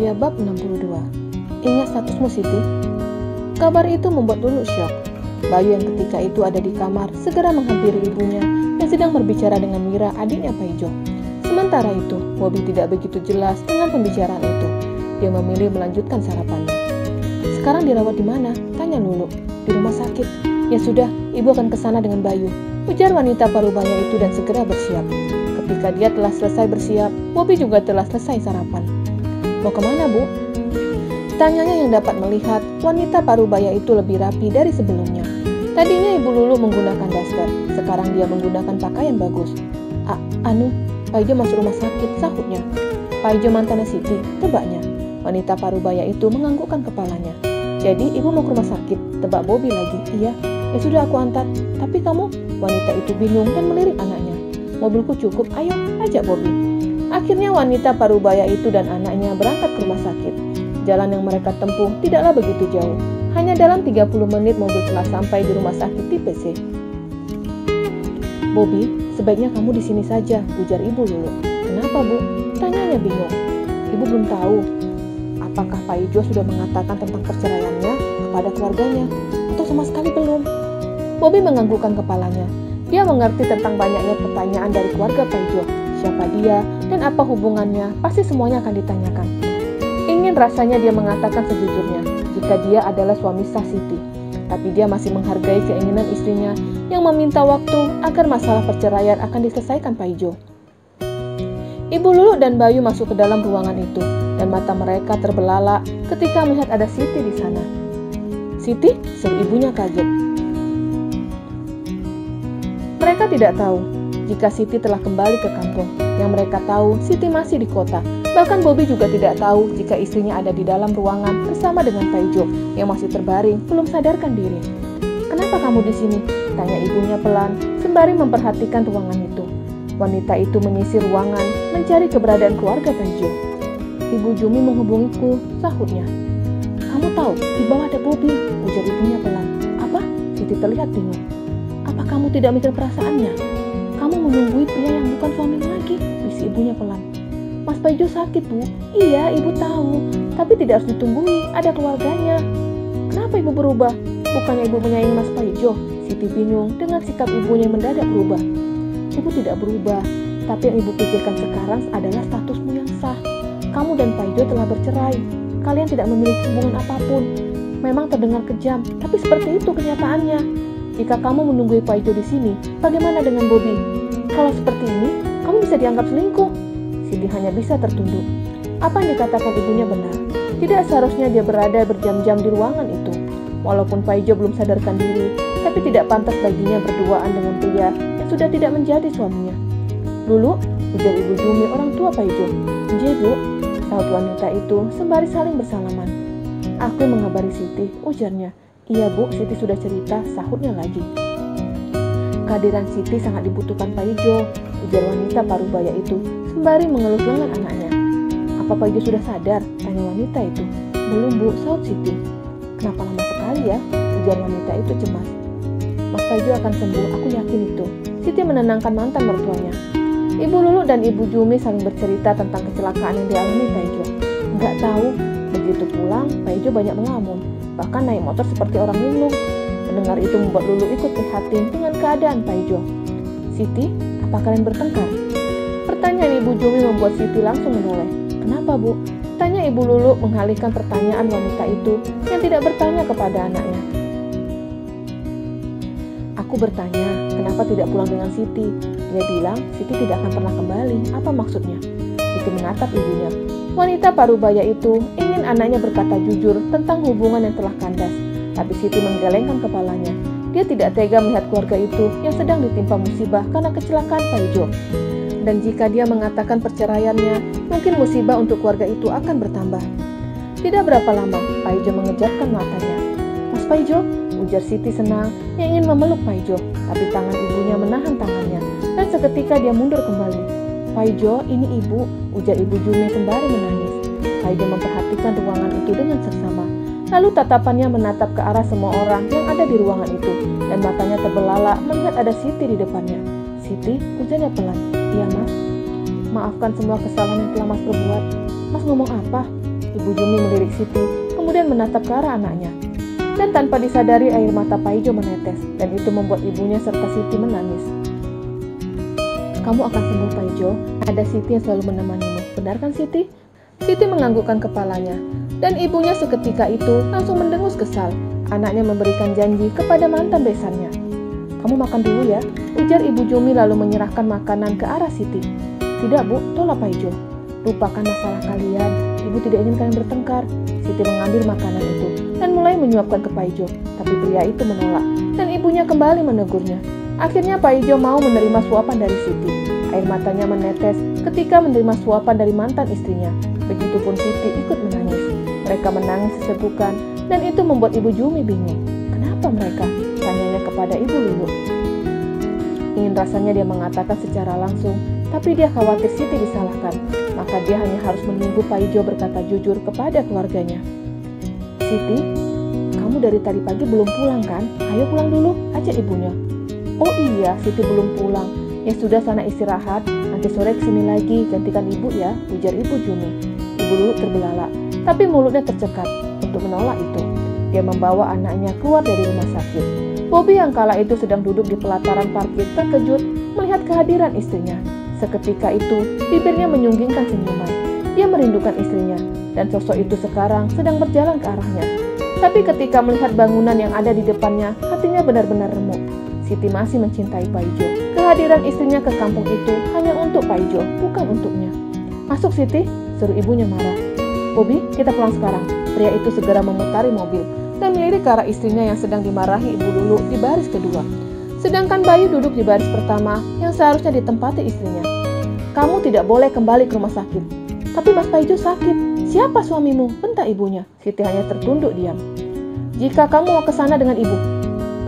Surya bab 62. Ingat statusmu Siti? Kabar itu membuat Lulu syok. Bayu yang ketika itu ada di kamar segera menghampiri ibunya yang sedang berbicara dengan Mira, adiknya Paijo. Sementara itu, Bobby tidak begitu jelas dengan pembicaraan itu. Dia memilih melanjutkan sarapannya. Sekarang dirawat di mana? Tanya Lulu. Di rumah sakit. Ya sudah, ibu akan ke sana dengan Bayu, ujar wanita parubaya itu dan segera bersiap. Ketika dia telah selesai bersiap, Bobby juga telah selesai sarapan. Mau kemana, Bu? Tanyanya yang dapat melihat wanita parubaya itu lebih rapi dari sebelumnya. Tadinya Ibu Lulu menggunakan daster, sekarang dia menggunakan pakaian bagus. Paijo masuk rumah sakit, sahutnya. Paijo mantannya Siti, tebaknya. Wanita parubaya itu menganggukkan kepalanya. Jadi ibu mau ke rumah sakit, tebak Bobby lagi. Iya, ya sudah aku antar. Tapi kamu? Wanita itu bingung dan melirik anaknya. Mobilku cukup, ayo, ajak Bobby. Akhirnya wanita parubaya itu dan anaknya berangkat ke rumah sakit. Jalan yang mereka tempuh tidaklah begitu jauh. Hanya dalam 30 menit mobil telah sampai di rumah sakit tipe C. Bobby, sebaiknya kamu di sini saja, ujar Ibu Lulu. Kenapa, Bu? Tanyanya bingung. Ibu belum tahu. Apakah Paijo sudah mengatakan tentang perceraiannya kepada keluarganya? Atau sama sekali belum? Bobby menganggukkan kepalanya. Dia mengerti tentang banyaknya pertanyaan dari keluarga Paijo. Siapa dia dan apa hubungannya, pasti semuanya akan ditanyakan. Ingin rasanya dia mengatakan sejujurnya jika dia adalah suami sah Siti. Tapi dia masih menghargai keinginan istrinya yang meminta waktu agar masalah perceraian akan diselesaikan Paijo. Ibu Lulu dan Bayu masuk ke dalam ruangan itu dan mata mereka terbelalak ketika melihat ada Siti di sana. Siti, seru ibunya kaget. Mereka tidak tahu jika Siti telah kembali ke kampung. Yang mereka tahu, Siti masih di kota. Bahkan Bobby juga tidak tahu jika istrinya ada di dalam ruangan bersama dengan Paijo yang masih terbaring, belum sadarkan diri. Kenapa kamu di sini? Tanya ibunya pelan, sembari memperhatikan ruangan itu. Wanita itu menyisir ruangan, mencari keberadaan keluarga Paijo. Ibu Jumi menghubungiku, sahutnya. Kamu tahu, di bawah ada Bobby, ujar ibunya pelan. Apa? Siti terlihat bingung. Apa kamu tidak mikir perasaannya? Kamu menunggui pria yang bukan suamimu lagi, bisik ibunya pelan. Mas Paijo sakit, Bu. Iya, ibu tahu. Tapi tidak harus ditunggui, ada keluarganya. Kenapa ibu berubah? Bukannya ibu menyayangi Mas Paijo? Siti bingung dengan sikap ibunya yang mendadak berubah. Ibu tidak berubah, tapi yang ibu pikirkan sekarang adalah statusmu yang sah. Kamu dan Paijo telah bercerai. Kalian tidak memiliki hubungan apapun. Memang terdengar kejam, tapi seperti itu kenyataannya. Jika kamu menunggui Paijo di sini, bagaimana dengan Bobby? Kalau seperti ini, kamu bisa dianggap selingkuh. Siti hanya bisa tertunduk. Apa yang dikatakan ibunya benar. Tidak seharusnya dia berada berjam-jam di ruangan itu. Walaupun Paijo belum sadarkan diri, tapi tidak pantas baginya berduaan dengan pria yang sudah tidak menjadi suaminya. Lulu, ujar Ibu Jumi orang tua Paijo. Nje, Bu, sahut wanita itu sembari saling bersalaman. Aku mengabari Siti, ujarnya. Iya, Bu, Siti sudah cerita, sahutnya lagi. Kehadiran Siti sangat dibutuhkan Paijo, ujar wanita parubaya itu sembari mengelus lengan anaknya. Apa Paijo sudah sadar? Tanya wanita itu. Belum, Bu, sahut Siti. Kenapa lama sekali ya? Ujar wanita itu cemas. Mas Paijo akan sembuh, aku yakin itu. Siti menenangkan mantan mertuanya. Ibu Lulu dan Ibu Jumi saling bercerita tentang kecelakaan yang dialami Paijo. Enggak tahu, begitu pulang, Paijo banyak melamun, bahkan naik motor seperti orang linglung. Mendengar itu membuat Lulu ikut prihatin dengan keadaan Paijo. Siti, apa kalian bertengkar? Pertanyaan Ibu Jumi membuat Siti langsung menoleh. Kenapa, Bu? Tanya Ibu Lulu mengalihkan pertanyaan wanita itu yang tidak bertanya kepada anaknya. Aku bertanya, kenapa tidak pulang dengan Siti? Dia bilang, Siti tidak akan pernah kembali. Apa maksudnya? Siti menatap ibunya. Wanita parubaya itu ingin anaknya berkata jujur tentang hubungan yang telah kandas. Tapi Siti menggelengkan kepalanya. Dia tidak tega melihat keluarga itu yang sedang ditimpa musibah karena kecelakaan Paijo. Dan jika dia mengatakan perceraiannya, mungkin musibah untuk keluarga itu akan bertambah. Tidak berapa lama, Paijo mengejapkan matanya. Mas Paijo, ujar Siti senang yang ingin memeluk Paijo, tapi tangan ibunya menahan tangannya, dan seketika dia mundur kembali. Paijo, ini ibu, ujar Ibu Jumi sembari menangis. Paijo memperhatikan ruangan itu dengan seksama. Lalu tatapannya menatap ke arah semua orang yang ada di ruangan itu, dan matanya terbelalak melihat ada Siti di depannya. Siti, ujarnya pelan. Iya, Mas. Maafkan semua kesalahan yang telah Mas perbuat. Mas ngomong apa? Ibu Jumi melirik Siti, kemudian menatap ke arah anaknya. Dan tanpa disadari air mata Paijo menetes, dan itu membuat ibunya serta Siti menangis. Kamu akan sembuh, Paijo. Ada Siti yang selalu menemanimu. Benar kan, Siti? Siti menganggukkan kepalanya, dan ibunya seketika itu langsung mendengus kesal. Anaknya memberikan janji kepada mantan besannya. Kamu makan dulu ya, ujar Ibu Jumi lalu menyerahkan makanan ke arah Siti. Tidak, Bu, tolak Paijo. Lupakan masalah kalian, Ibu tidak ingin kalian bertengkar. Siti mengambil makanan itu dan mulai menyuapkan ke Paijo, tapi pria itu menolak, dan ibunya kembali menegurnya. Akhirnya Paijo mau menerima suapan dari Siti. Air matanya menetes ketika menerima suapan dari mantan istrinya. Begitupun Siti ikut menangis. Mereka menangis sesegukan, dan itu membuat Ibu Jumi bingung. Kenapa mereka? Tanyanya kepada Ibu Lulu. Ingin rasanya dia mengatakan secara langsung, tapi dia khawatir Siti disalahkan. Maka dia hanya harus menunggu Paijo berkata jujur kepada keluarganya. Siti, kamu dari tadi pagi belum pulang kan? Ayo pulang dulu, ajak ibunya. Oh iya, Siti belum pulang. Ya sudah, sana istirahat, nanti sore kesini lagi, gantikan ibu ya, ujar Ibu Jumi. Ibu Lulu terbelalak, tapi mulutnya tercekat untuk menolak itu. Dia membawa anaknya keluar dari rumah sakit. Bobby yang kala itu sedang duduk di pelataran parkir terkejut melihat kehadiran istrinya. Seketika itu, bibirnya menyunggingkan senyuman. Dia merindukan istrinya, dan sosok itu sekarang sedang berjalan ke arahnya. Tapi ketika melihat bangunan yang ada di depannya, hatinya benar-benar remuk. Siti masih mencintai Paijo. Kehadiran istrinya ke kampung itu hanya untuk Paijo, bukan untuknya. Masuk, Siti, seru ibunya marah. Bobby, kita pulang sekarang. Pria itu segera memutari mobil dan melirik ke arah istrinya yang sedang dimarahi Ibu Lulu di baris kedua. Sedangkan Bayu duduk di baris pertama yang seharusnya ditempati istrinya. Kamu tidak boleh kembali ke rumah sakit. Tapi Mas Paijo sakit. Siapa suamimu? Bentak ibunya. Siti hanya tertunduk diam. Jika kamu mau ke sana dengan ibu,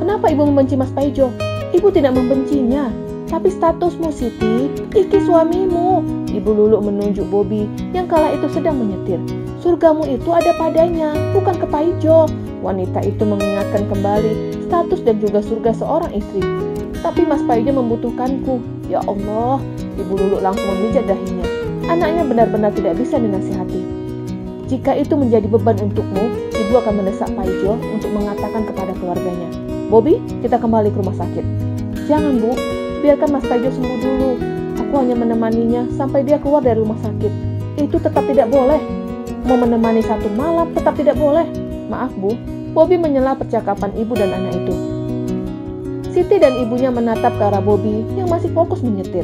kenapa ibu membenci Mas Paijo? Ibu tidak membencinya. Tapi statusmu, Siti, Iki suamimu. Ibu Lulu menunjuk Bobby yang kala itu sedang menyetir. Surgamu itu ada padanya, bukan ke Paijo. Wanita itu mengingatkan kembali status dan juga surga seorang istri. Tapi Mas Paijo membutuhkanku. Ya Allah, Ibu Lulu langsung memijat dahinya. Anaknya benar-benar tidak bisa dinasihati. Jika itu menjadi beban untukmu, ibu akan mendesak Paijo untuk mengatakan kepada keluarganya. Bobby, kita kembali ke rumah sakit. Jangan, Bu. Biarkan Mas Paijo sembuh dulu. Aku hanya menemaninya sampai dia keluar dari rumah sakit. Itu tetap tidak boleh. Mau menemani satu malam tetap tidak boleh. Maaf, Bu. Bobby menyela percakapan ibu dan anak itu. Siti dan ibunya menatap ke arah Bobby yang masih fokus menyetir.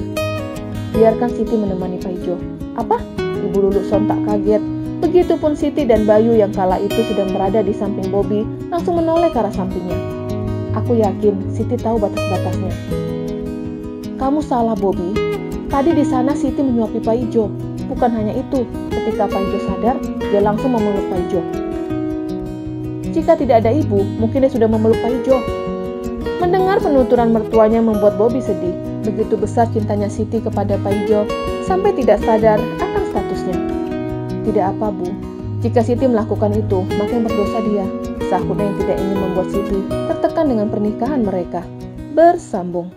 Biarkan Siti menemani Paijo. Apa? Ibu Lulu sontak kaget. Begitupun Siti dan Bayu yang kala itu sedang berada di samping Bobby langsung menoleh ke arah sampingnya. Aku yakin Siti tahu batas-batasnya. Kamu salah, Bobby. Tadi di sana Siti menyuapi Paijo. Bukan hanya itu, ketika Paijo sadar, dia langsung memeluk Paijo. Jika tidak ada ibu, mungkin dia sudah memeluk Paijo. Mendengar penuturan mertuanya membuat Bobby sedih. Begitu besar cintanya Siti kepada Paijo, sampai tidak sadar akan statusnya. Tidak apa, Bu. Jika Siti melakukan itu, maka yang berdosa dia. Sahutnya yang tidak ingin membuat Siti tertekan dengan pernikahan mereka. Bersambung.